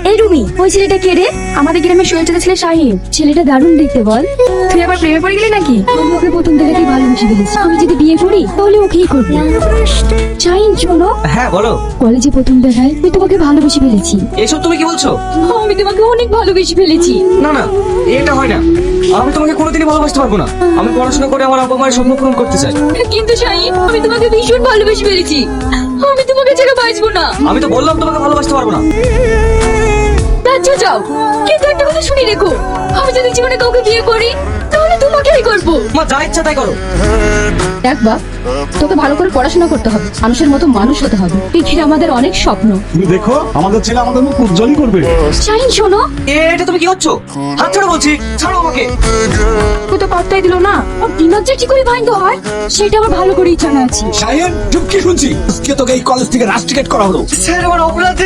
এই রুমি, ওই ছেলেটা কে রে? আমাদের গ্রামের সোয়েটার ছেলে শাহিন। ছেলেটা দারুণ দেখতে, বল। তুই আবার প্রেমে পড়ে গেলি নাকি? আমি ওকে প্রথম থেকেই ভালোবেসে ফেলেছি। আমি যদি বিয়ে করি তাহলে ওকেই করবো। শাহিন শোনো। হ্যাঁ বলো। কলেজে প্রথম দেখায় আমি তোমাকে ভালোবেসে ফেলেছি। এসব তুমি কি বলছো? আমি তোমাকে অনেক ভালোবেসে ফেলেছি। না না, এটা হয় না। আমি তোমাকে কোনোদিনই ভালোবাসতে পারবো না। আমি পড়াশোনা করে আমার আব্বা মায়ের স্বপ্ন পূরণ করতে চাই। কিন্তু শাহিন, আমি তোমাকে ভীষণ ভালোবেসে ফেলেছি। আমি তোমাকে ছেড়ে বাঁচবো না। আমি তো বললাম তোমাকে ভালোবাসতে পারবো না। আচ্ছা যাও, কিন্তু একটা কথা শুনে রেখো, আমি যদি জীবনে কাউকে বিয়ে করি তাহলে তোমাকেই করবো। তোমার যা ইচ্ছা তাই করো। দেখ বাপ, তোকে ভালো করে পড়াশোনা করতে হবে, মানুষের মতো মানুষ হতে হবে। পৃথিবীর আমাদের অনেক স্বপ্ন। তুমি দেখো আমাদের ছেলে আমাদের মুখ উজ্জ্বলই করবে। শাহিন শোনো। এটা তুমি কি হচ্ছ? হাত ছাড়ো বলছি, ছাড়ো আমাকে। তুই তো পাত্তাই দিল না। ওর দিমাগ যে কি করে ভাঙতে হয় সেটা আমার ভালো করেই জানা আছে। শাহিন, চুপ কি শুনছি? আজকে তোকে এই কলেজ থেকে রাস্ট্রিকেট করা হলো। স্যার আমার অপরাধ।